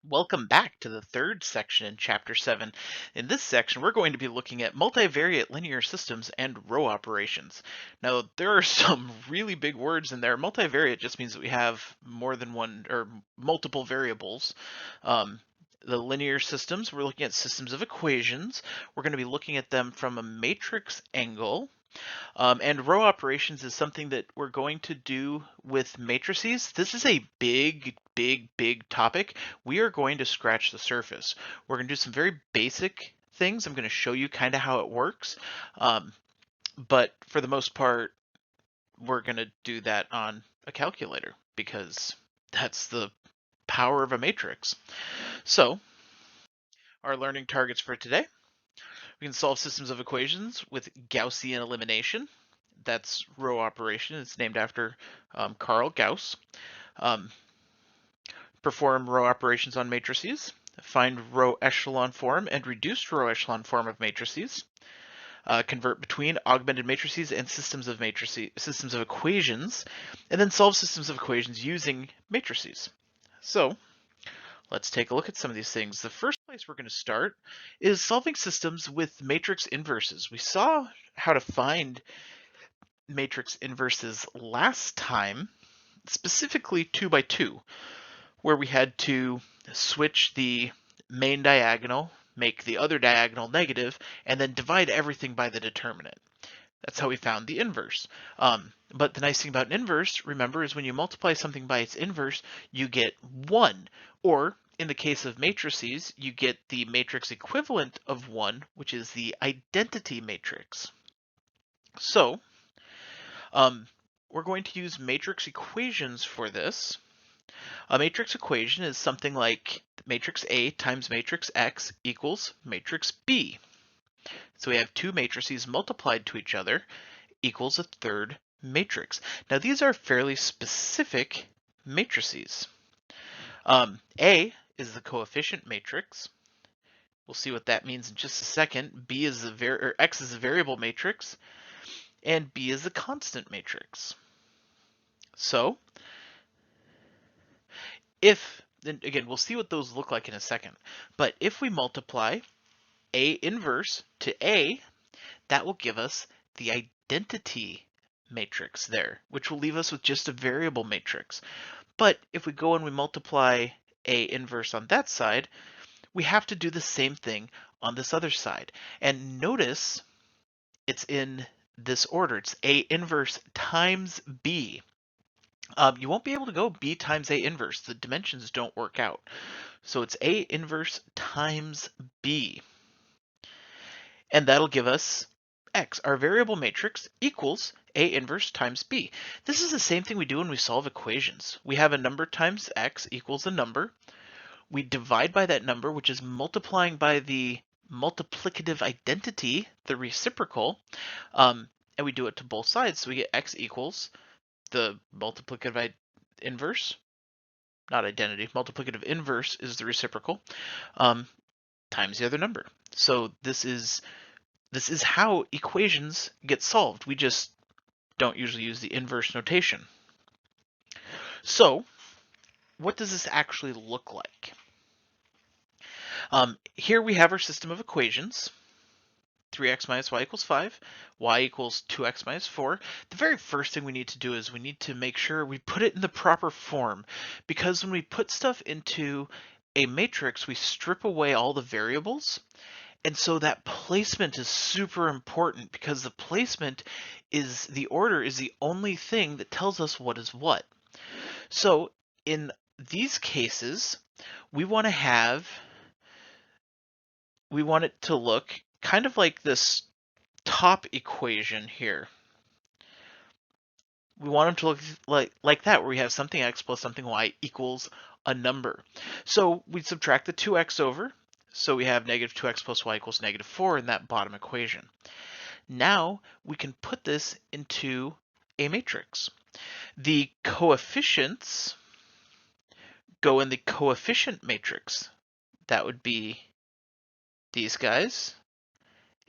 Welcome back to the third section in Chapter 7. In this section, we're going to be looking at multivariate linear systems and row operations. Now, there are some really big words in there. Multivariate just means that we have more than one or multiple variables. The linear systems, we're looking at systems of equations. We're going to be looking at them from a matrix angle. And row operations is something that we're going to do with matrices. This is a big topic. We are going to scratch the surface. We're going to do some very basic things. I'm going to show you kind of how it works. But for the most part, we're going to do that on a calculator because that's the power of a matrix. So our learning targets for today. We can solve systems of equations with Gaussian elimination. That's row operation. It's named after Carl Gauss. Perform row operations on matrices. Find row echelon form and reduced row echelon form of matrices. Convert between augmented matrices and systems of equations, and then solve systems of equations using matrices. So let's take a look at some of these things. The first place we're going to start is solving systems with matrix inverses. We saw how to find matrix inverses last time, specifically 2 by 2, where we had to switch the main diagonal, make the other diagonal negative, and then divide everything by the determinant. That's how we found the inverse. But the nice thing about an inverse, remember, is when you multiply something by its inverse, you get 1. Or, in the case of matrices, you get the matrix equivalent of 1, which is the identity matrix. So, we're going to use matrix equations for this. A matrix equation is something like matrix A times matrix X equals matrix B. So we have two matrices multiplied to each other equals a third matrix. Now these are fairly specific matrices. A is the coefficient matrix. We'll see what that means in just a second. B is the X is the variable matrix, and B is the constant matrix. So then again, we'll see what those look like in a second. But if we multiply A inverse to A, that will give us the identity matrix there, which will leave us with just a variable matrix. But if we go and we multiply A inverse on that side, we have to do the same thing on this other side. And notice it's in this order. It's A inverse times B. You won't be able to go B times A inverse. The dimensions don't work out. So it's A inverse times B. And that'll give us X. Our variable matrix equals A inverse times B. This is the same thing we do when we solve equations. We have a number times X equals a number. We divide by that number, which is multiplying by the multiplicative identity, the reciprocal, and we do it to both sides. So we get X equals the multiplicative inverse, not identity, multiplicative inverse is the reciprocal, times the other number. So this is how equations get solved. We just don't usually use the inverse notation. So what does this actually look like? Here we have our system of equations. 3x minus y equals 5, y equals 2x minus 4. The very first thing we need to do is we need to make sure we put it in the proper form, because when we put stuff into a matrix, we strip away all the variables. And so that placement is super important, because the placement is the order is the only thing that tells us what is what. So in these cases, we want it to look kind of like this top equation here. We want them to look like that, where we have something x plus something y equals a number. So we subtract the 2x over, so we have negative 2x plus y equals negative 4 in that bottom equation. Now we can put this into a matrix. The coefficients go in the coefficient matrix. That would be these guys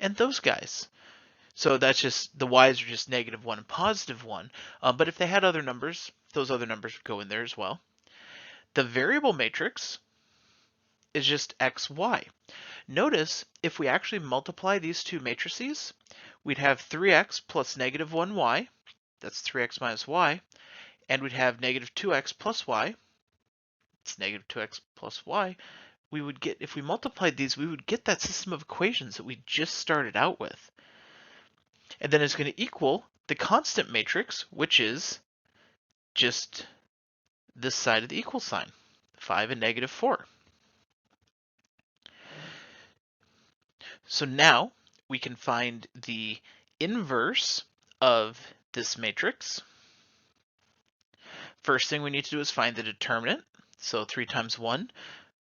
and those guys. So that's just, the y's are just negative 1 and positive 1. But if they had other numbers, those other numbers would go in there as well. The variable matrix is just xy. Notice if we actually multiply these two matrices, we'd have 3x plus negative 1y, that's 3x minus y, and we'd have negative 2x plus y, it's negative 2x plus y. We would get, if we multiplied these, we would get that system of equations that we just started out with. And then it's going to equal the constant matrix, which is just this side of the equal sign, 5 and negative 4. So now we can find the inverse of this matrix. First thing we need to do is find the determinant. So 3 times 1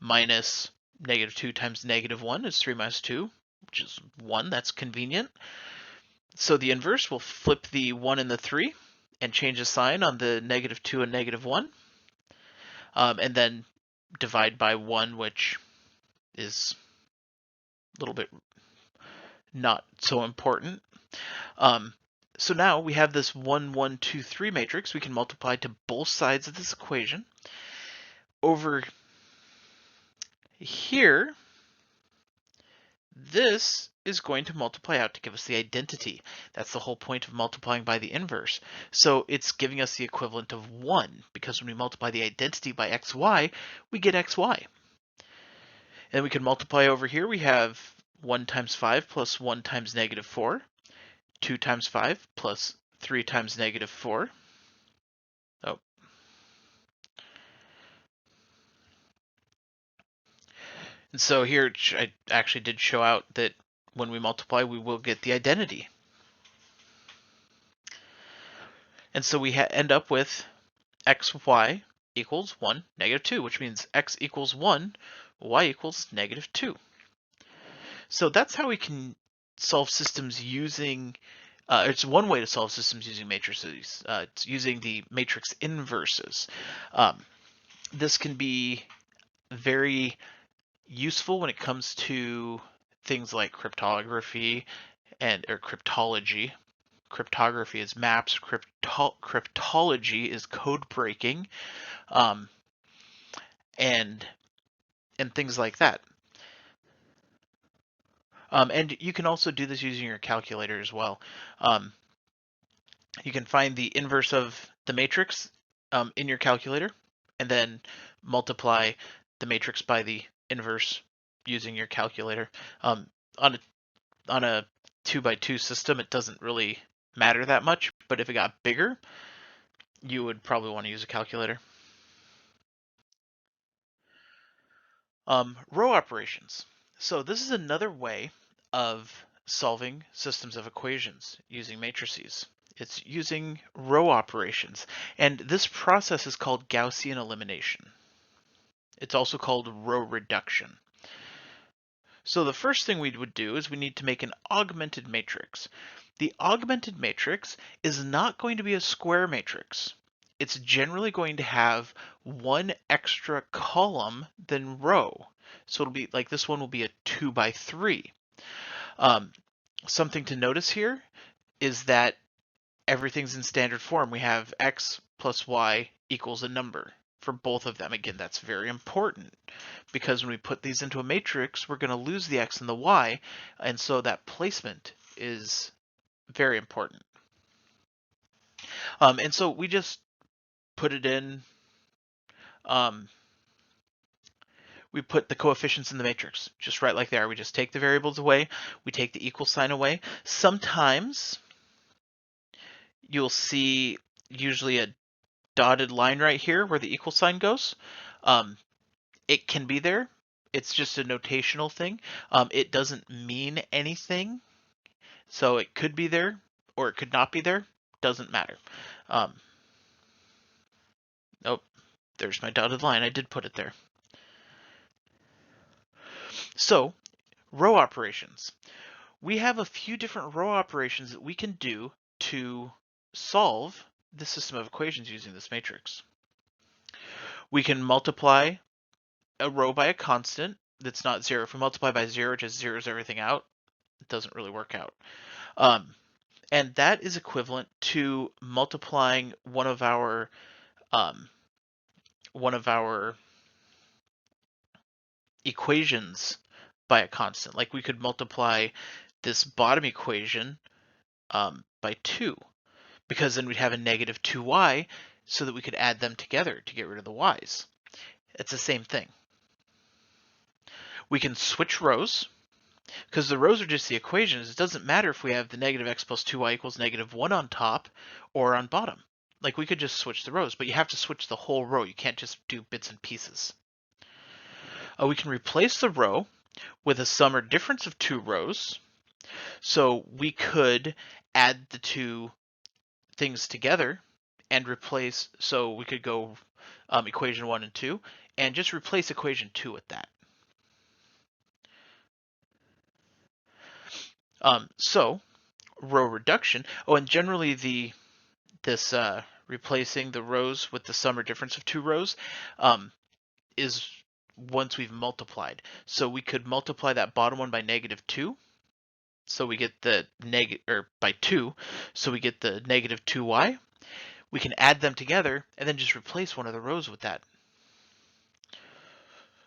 minus negative 2 times negative 1 is 3 minus 2, which is 1. That's convenient. So the inverse will flip the 1 and the 3 and change the sign on the negative 2 and negative 1. And then divide by 1, which is a little bit not so important. So now we have this 1, 1, 2, 3 matrix we can multiply to both sides of this equation. Over here, this is going to multiply out to give us the identity. That's the whole point of multiplying by the inverse. So it's giving us the equivalent of 1, because when we multiply the identity by xy, we get xy. And we can multiply over here. We have 1 times 5 plus 1 times negative 4, 2 times 5 plus 3 times negative 4. Oh. And so here I actually did show out that when we multiply, we will get the identity. And so we end up with xy equals 1, negative 2, which means x equals 1, y equals negative 2. So that's how we can solve systems using, it's one way to solve systems using matrices. It's using the matrix inverses. This can be very useful when it comes to things like cryptography or cryptology. Cryptography is maps, cryptology is code breaking, and things like that. And you can also do this using your calculator as well. You can find the inverse of the matrix in your calculator, and then multiply the matrix by the inverse using your calculator. On a 2x2 system, it doesn't really matter that much, but if it got bigger, you would probably want to use a calculator. Row operations. So this is another way of solving systems of equations using matrices. It's using row operations, and this process is called Gaussian elimination. It's also called row reduction. So the first thing we would do is we need to make an augmented matrix. The augmented matrix is not going to be a square matrix. It's generally going to have one extra column than row. So it'll be like this one will be a 2x3. Something to notice here is that everything's in standard form. We have x plus y equals a number for both of them. Again, that's very important because when we put these into a matrix, we're going to lose the x and the y, and so that placement is very important. And so we just put it in, we put the coefficients in the matrix, just right like they are. We just take the variables away, we take the equal sign away. Sometimes you'll see usually a dotted line right here where the equal sign goes. It can be there. It's just a notational thing. It doesn't mean anything. So it could be there or it could not be there. Doesn't matter. Oh, there's my dotted line. I did put it there. So row operations. We have a few different row operations that we can do to solve the system of equations using this matrix. We can multiply a row by a constant that's not 0. If we multiply by 0, it just zeroes everything out. It doesn't really work out. And that is equivalent to multiplying one of our equations by a constant. Like we could multiply this bottom equation by 2, because then we'd have a negative 2y, so that we could add them together to get rid of the y's. It's the same thing. We can switch rows, because the rows are just the equations. It doesn't matter if we have the negative x plus 2y equals negative 1 on top or on bottom. Like we could just switch the rows, but you have to switch the whole row. You can't just do bits and pieces. We can replace the row with a sum or difference of two rows. So we could add the two things together and replace, so we could go equation 1 and 2 and just replace equation 2 with that. So row reduction, and generally this replacing the rows with the sum or difference of two rows is once we've multiplied. So we could multiply that bottom one by negative 2. So we get the by 2, so we get the negative 2y. We can add them together and then just replace one of the rows with that.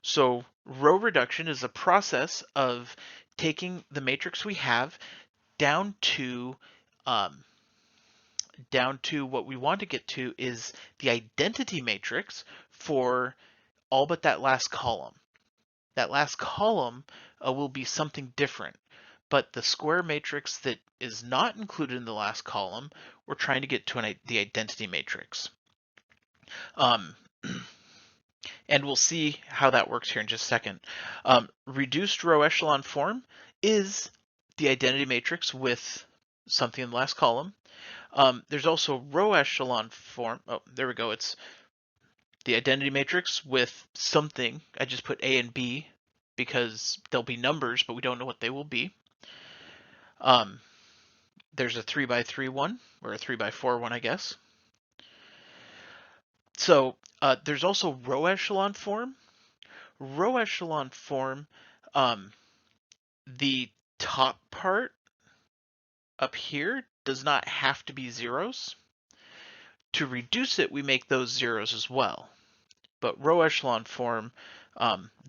So row reduction is a process of taking the matrix we have down to what we want to get to is the identity matrix for all but that last column. That last column will be something different. But the square matrix that is not included in the last column, we're trying to get to the identity matrix. And we'll see how that works here in just a second. Reduced row echelon form is the identity matrix with something in the last column. There's also row echelon form. Oh, there we go. It's the identity matrix with something. I just put A and B because they'll be numbers, but we don't know what they will be. There's a 3x3 one, or a 3x4 one, I guess. So there's also row echelon form. Row echelon form, the top part up here does not have to be zeros. To reduce it, we make those zeros as well. But row echelon form,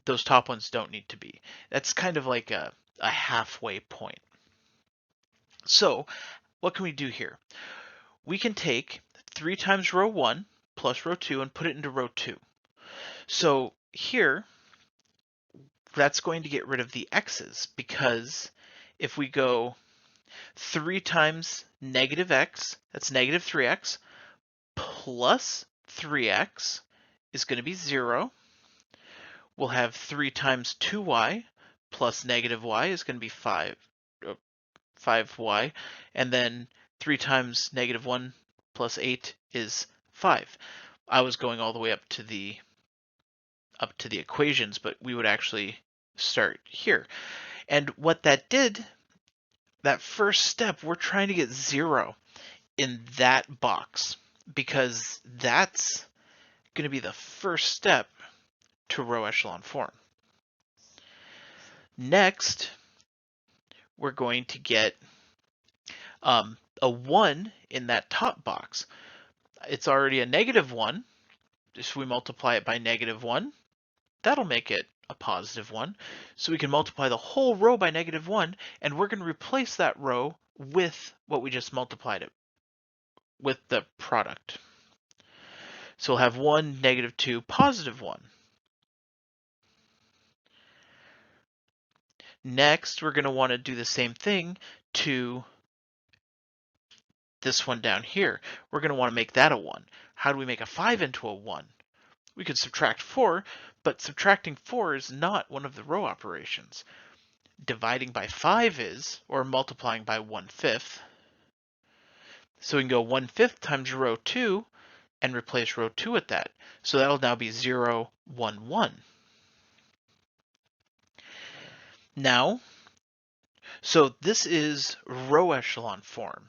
those top ones don't need to be. That's kind of like a halfway point. So what can we do here? We can take 3 times row 1 plus row 2 and put it into row 2. So here, that's going to get rid of the x's, because if we go 3 times negative x, that's negative 3x, plus 3x is going to be 0. We'll have 3 times 2y plus negative y is going to be 5y, and then 3 times negative 1 plus 8 is 5. I was going all the way up to the equations, but we would actually start here. And what that did, that first step, we're trying to get 0 in that box, because that's going to be the first step to row echelon form. Next, we're going to get a 1 in that top box. It's already a negative 1. If we multiply it by negative 1, that'll make it a positive 1. So we can multiply the whole row by negative 1, and we're going to replace that row with what we just multiplied it with, the product. So we'll have 1, negative 2, positive 1. Next, we're going to want to do the same thing to this one down here. We're going to want to make that a 1. How do we make a 5 into a 1? We could subtract 4, but subtracting 4 is not one of the row operations. Dividing by 5 is, or multiplying by 1/5. So we can go 1/5 times row 2 and replace row 2 with that. So that'll now be 0, 1, 1. Now, so this is row echelon form.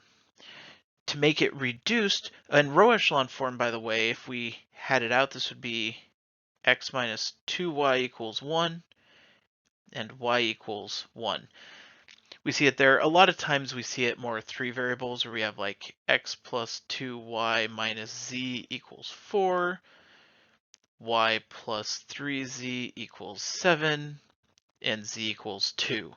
To make it reduced, and row echelon form, by the way, if we had it out, this would be x minus 2y equals 1 and y equals 1. We see it there. A lot of times we see it more 3 variables, where we have like x plus 2y minus z equals 4. y plus 3z equals 7, and z equals 2.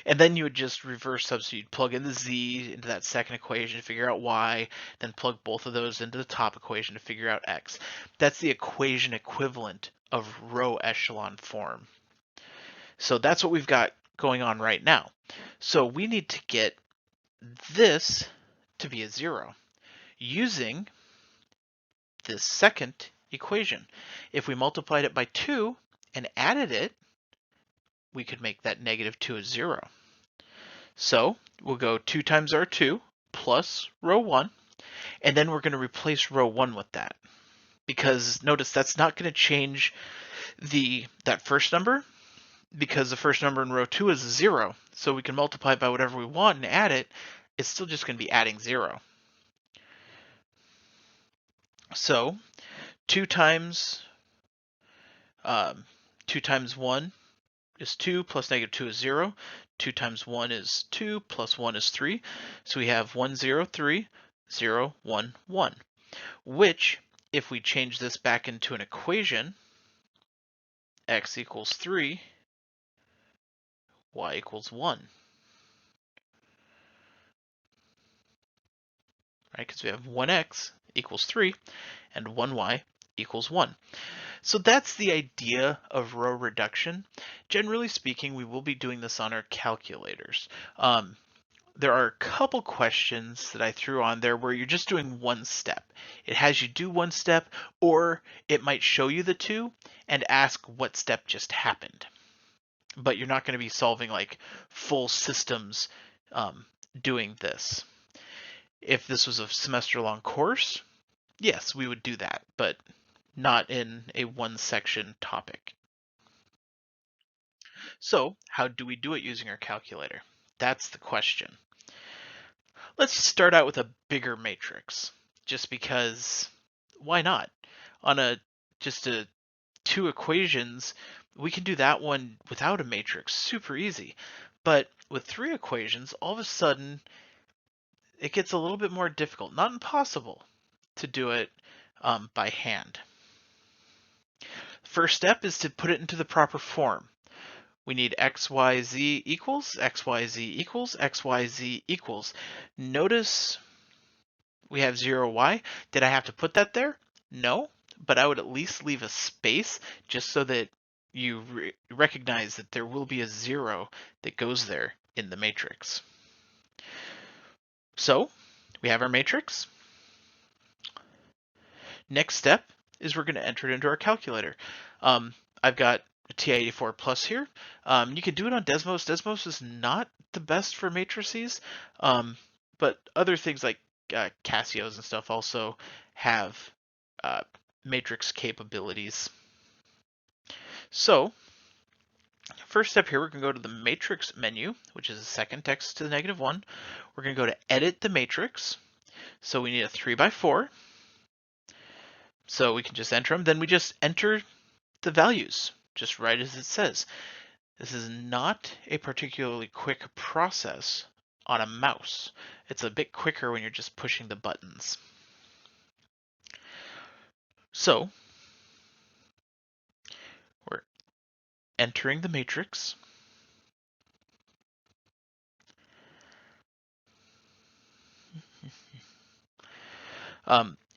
And then you would just reverse substitute, plug in the z into that second equation to figure out y, then plug both of those into the top equation to figure out x. That's the equation equivalent of row echelon form. So that's what we've got going on right now. So we need to get this to be a 0 using this second equation. If we multiplied it by 2 and added it, we could make that -2 a 0. So we'll go 2 times our 2 plus row 1, and then we're going to replace row 1 with that. Because notice that's not going to change that first number, because the first number in row 2 is 0. So we can multiply it by whatever we want and add it. It's still just going to be adding 0. So 2 times 1 is 2 plus -2 is 0. 2 times 1 is 2 plus 1 is 3. So we have 1, 0, 3, 0, 1, 1, which if we change this back into an equation, x equals 3, y equals 1. Right? Because we have 1x equals 3 and 1y equals 1. So that's the idea of row reduction. Generally speaking, we will be doing this on our calculators. There are a couple questions that I threw on there where you're just doing one step. It has you do one step, or it might show you the two and ask what step just happened. But you're not going to be solving like full systems doing this. If this was a semester-long course, yes, we would do that, but not in a one-section topic. So how do we do it using our calculator? That's the question. Let's start out with a bigger matrix, just because why not? On just a 2 equations, we can do that one without a matrix, super easy. But with 3 equations, all of a sudden, it gets a little bit more difficult, not impossible, to do it by hand. First step is to put it into the proper form. We need x, y, z equals, x, y, z equals, x, y, z equals. Notice we have 0y. Did I have to put that there? No, but I would at least leave a space just so that you recognize that there will be a 0 that goes there in the matrix. So we have our matrix. Next step is we're going to enter it into our calculator. I've got a TI-84 plus here. You can do it on Desmos. Desmos is not the best for matrices, but other things like Casios and stuff also have matrix capabilities. So first step here, we're going to go to the matrix menu, which is the second text to the -1. We're going to go to edit the matrix. So we need a 3x4. So we can just enter them. Then we just enter the values, just right as it says. This is not a particularly quick process on a mouse. It's a bit quicker when you're just pushing the buttons. So we're entering the matrix.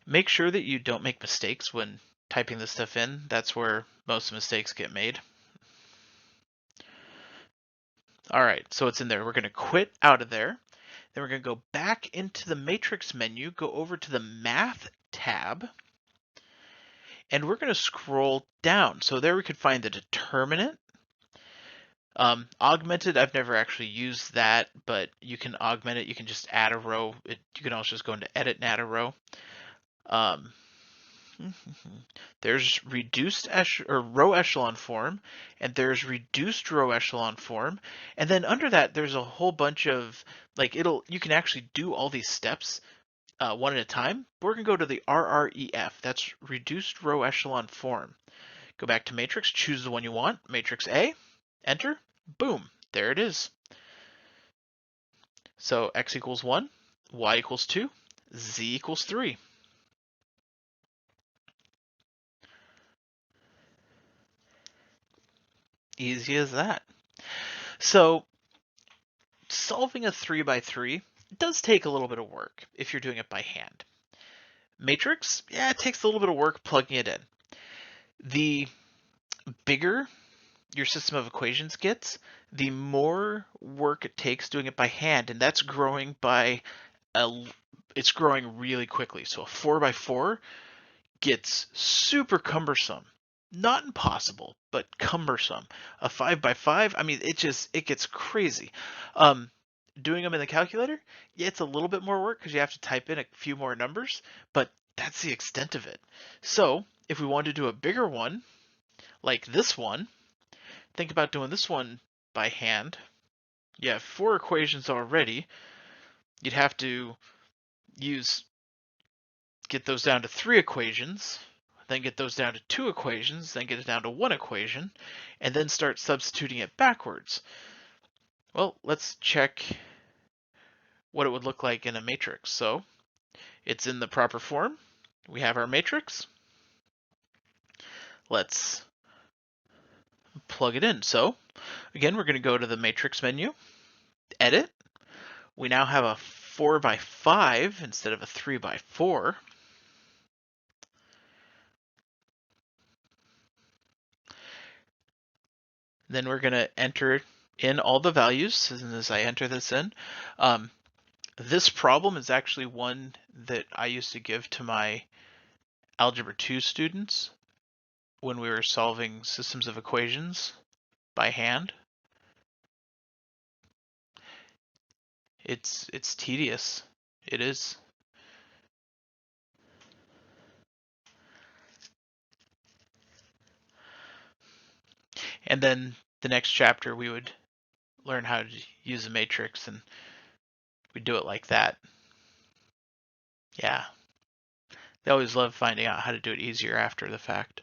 Make sure that you don't make mistakes when typing this stuff in. That's where most mistakes get made. All right, so it's in there. We're going to quit out of there. Then we're going to go back into the matrix menu, go over to the math tab, and we're going to scroll down. So there we could find the determinant. Augmented, I've never actually used that, but you can augment it. You can just add a row. You can also just go into edit and add a row. There's reduced row echelon form, and there's reduced row echelon form, and then under that there's a whole bunch of you can actually do all these steps one at a time. We're gonna go to the RREF. That's reduced row echelon form. Go back to matrix, choose the one you want. Matrix A, enter, boom, there it is. So x equals 1, y equals 2, z equals 3. Easy as that. So solving a 3x3 does take a little bit of work if you're doing it by hand. Matrix, yeah, it takes a little bit of work plugging it in. The bigger your system of equations gets, the more work it takes doing it by hand, and that's growing by it's growing really quickly. So a 4x4 gets super cumbersome. Not impossible, but cumbersome. A 5x5, I mean, it gets crazy. Um, Doing them in the calculator, yeah, it's a little bit more work because you have to type in a few more numbers, but that's the extent of it. So if we want to do a bigger one, like this one, think about doing this one by hand. You have 4 equations already. You'd have to get those down to 3 equations, then get those down to 2 equations, then get it down to 1 equation, and then start substituting it backwards. Well, let's check what it would look like in a matrix. So it's in the proper form. We have our matrix. Let's plug it in. So again, we're going to go to the matrix menu, edit. We now have a 4x5 instead of a 3x4. Then we're going to enter in all the values. And as I enter this in, this problem is actually one that I used to give to my Algebra 2 students when we were solving systems of equations by hand. It's tedious. It is. And then the next chapter we would learn how to use a matrix, and we'd do it like that. Yeah. They always love finding out how to do it easier after the fact.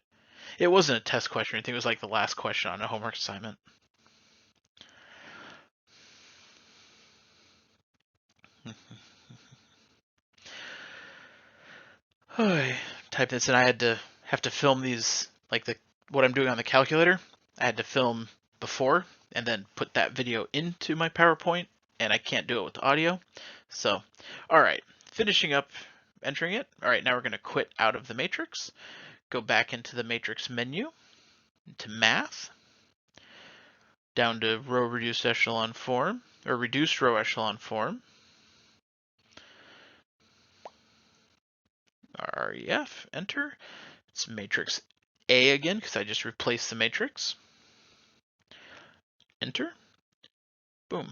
It wasn't a test question. I think it was like the last question on a homework assignment. Type this in. I had to have to film these, like what I'm doing on the calculator. I had to film before and then put that video into my PowerPoint, and I can't do it with audio. So, all right, finishing up entering it. All right, now we're going to quit out of the matrix, go back into the matrix menu, into math, down to row reduced echelon form, or reduced row echelon form. REF, enter. It's matrix A again because I just replaced the matrix. Enter. Boom.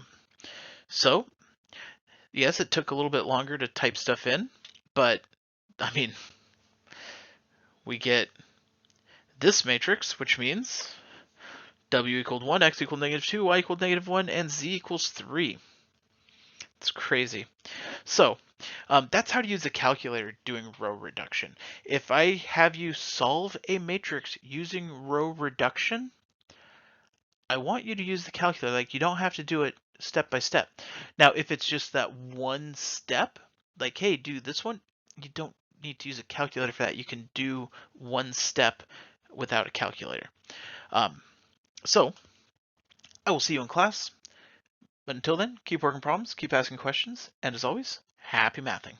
So, yes, it took a little bit longer to type stuff in, but I mean, we get this matrix, which means W equaled 1, X equaled -2, Y equaled -1, and Z equals 3. It's crazy. So, that's how to use a calculator doing row reduction. If I have you solve a matrix using row reduction, I want you to use the calculator. Like, you don't have to do it step by step. Now, if it's just that one step, like, hey, do this one, you don't need to use a calculator for that. You can do one step without a calculator. So I will see you in class. But until then, keep working problems, keep asking questions, and as always, happy mathing.